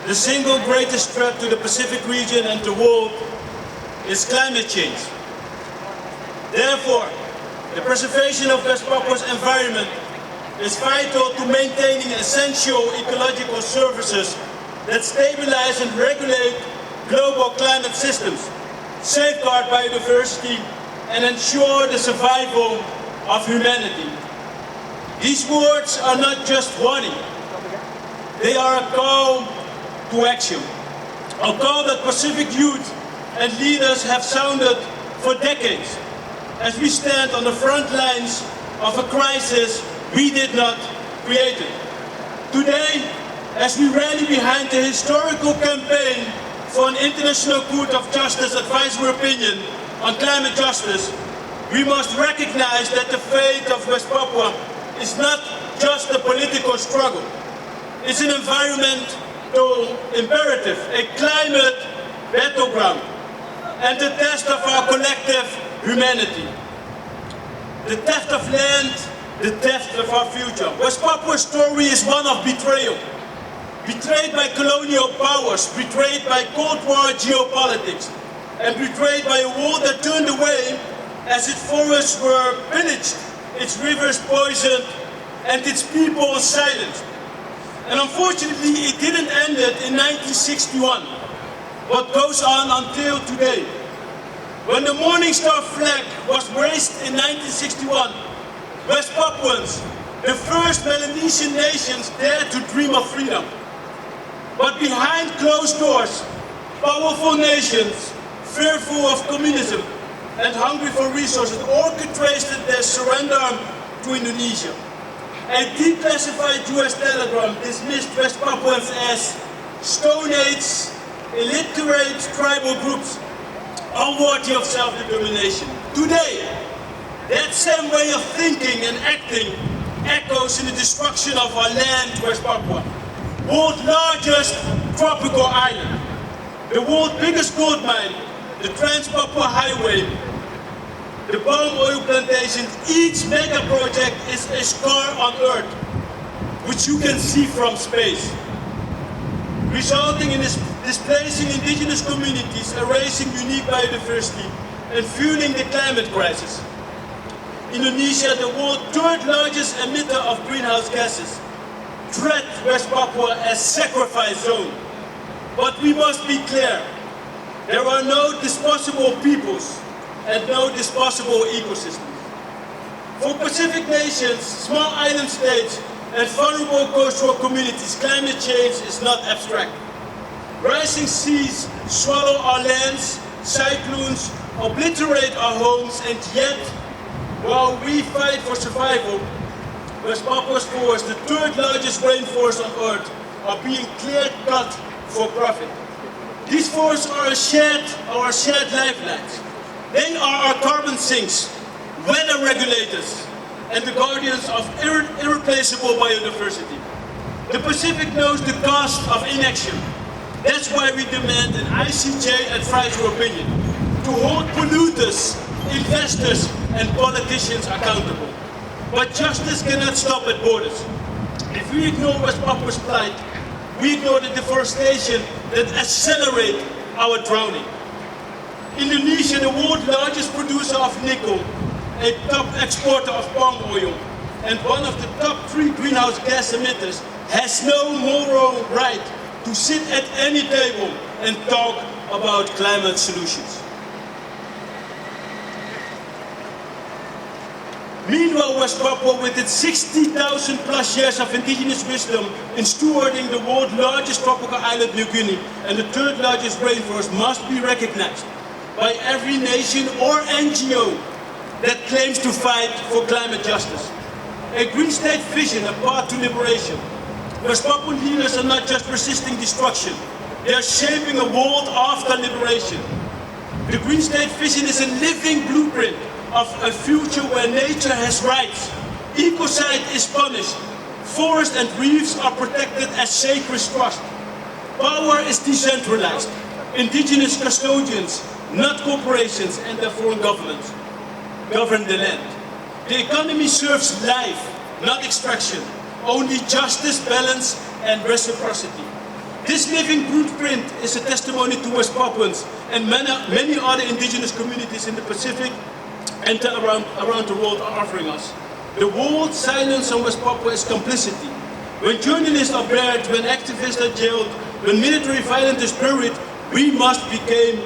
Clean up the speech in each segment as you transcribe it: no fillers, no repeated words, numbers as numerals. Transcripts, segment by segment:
The single greatest threat to the Pacific region and the world is climate change. Therefore, the preservation of West Papua's environment is vital to maintaining essential ecological services that stabilize and regulate global climate systems, safeguard biodiversity, and ensure the survival of humanity. These words are not just warning. They are a call to action, a call that Pacific youth and leaders have sounded for decades as we stand on the front lines of a crisis we did not create. Today, as we rally behind the historical campaign for an International Court of Justice advisory opinion on climate justice, we must recognize that the fate of West Papua is not just a political struggle. It's an environmental imperative, a climate battleground, and the test of our collective humanity. The theft of land, the theft of our future. West Papua's story is one of betrayal. Betrayed by colonial powers, betrayed by Cold War geopolitics, and betrayed by a world that turned away as its forests were pillaged, its rivers poisoned, and its people silenced. And unfortunately, it didn't end in 1961, but goes on until today. When the Morning Star flag was raised in 1961, West Papuans, the first Melanesian nations, dared to dream of freedom. But behind closed doors, powerful nations, fearful of communism and hungry for resources, orchestrated their surrender to Indonesia. A declassified US telegram dismissed West Papuans as Stone Age, illiterate tribal groups, unworthy of self-determination. Today, that same way of thinking and acting echoes in the destruction of our land, West Papua, world's largest tropical island, the world's biggest gold mine, the Trans-Papua Highway, the palm oil plantations. Each mega project is a scar on Earth, which you can see from space, resulting in displacing indigenous communities, erasing unique biodiversity, and fueling the climate crisis. Indonesia, the world's third largest emitter of greenhouse gases, treat West Papua as sacrifice zone. But we must be clear, there are no disposable peoples and no disposable ecosystems. For Pacific nations, small island states, and vulnerable coastal communities, climate change is not abstract. Rising seas swallow our lands, cyclones obliterate our homes, and yet, while we fight for survival, West Papua's forests, the third largest rainforest on Earth, are being clear-cut for profit. These forests are our shared lifelines. They are our carbon sinks, weather regulators, and the guardians of irreplaceable biodiversity. The Pacific knows the cost of inaction. That's why we demand an ICJ advisory opinion to hold polluters, investors, and politicians accountable. But justice cannot stop at borders. If we ignore West Papua's plight, we ignore the deforestation that accelerates our drowning. Indonesia, the world's largest producer of nickel, a top exporter of palm oil, and one of the top 3 greenhouse gas emitters, has no moral right to sit at any table and talk about climate solutions. Meanwhile, West Papua, with its 60,000 plus years of indigenous wisdom in stewarding the world's largest tropical island, New Guinea, and the third largest rainforest, must be recognized by every nation or NGO that claims to fight for climate justice. A green state vision, a path to liberation. West Papuan leaders are not just resisting destruction, they are shaping a world after liberation. The green state vision is a living blueprint of a future where nature has rights, ecocide is punished, forests and reefs are protected as sacred trust. Power is decentralized, indigenous custodians, not corporations and their foreign governments, govern the land. The economy serves life, not extraction. Only justice, balance, and reciprocity. This living blueprint is a testimony to West Papuans and many other indigenous communities in the Pacific and around the world are offering us. The world's silence on West Papua is complicity. When journalists are buried, when activists are jailed, when military violence is buried, we must become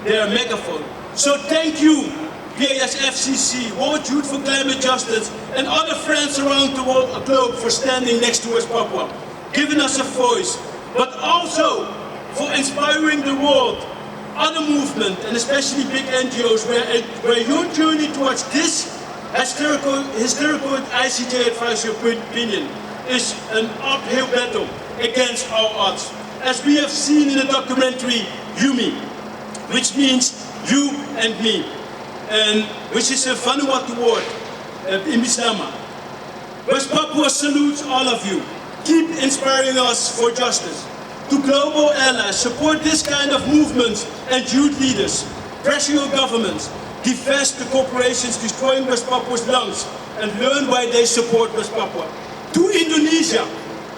their megaphone. So thank you, PASFCC, World Youth for Climate Justice, and other friends around the globe for standing next to West Papua, giving us a voice, but also for inspiring the world, other movements, and especially big NGOs, where your journey towards this historical ICJ advisory opinion is an uphill battle against all odds. As we have seen in the documentary Yumi, which means you and me, and which is a Vanuatu word in Bislama. West Papua salutes all of you. Keep inspiring us for justice. To global allies, support this kind of movements and youth leaders. Pressure your governments. Divest the corporations destroying West Papua's lungs and learn why they support West Papua. To Indonesia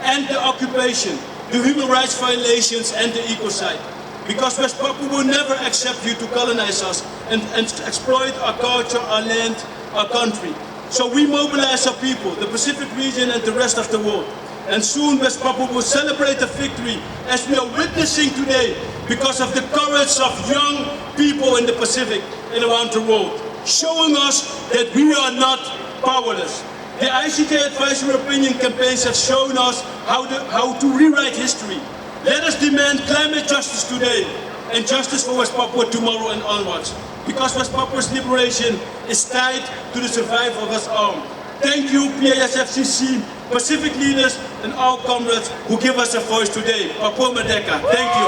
and the occupation, the human rights violations and the ecocide. Because West Papua will never accept you to colonize us and exploit our culture, our land, our country. So we mobilize our people, the Pacific region and the rest of the world. And soon West Papua will celebrate a victory as we are witnessing today because of the courage of young people in the Pacific and around the world, showing us that we are not powerless. The ICJ advisory opinion campaigns have shown us how to rewrite history. Let us demand climate justice today and justice for West Papua tomorrow and onwards. Because West Papua's liberation is tied to the survival of us all. Thank you, PASFCC, Pacific leaders, and all comrades who give us a voice today. Papua Merdeka. Thank you.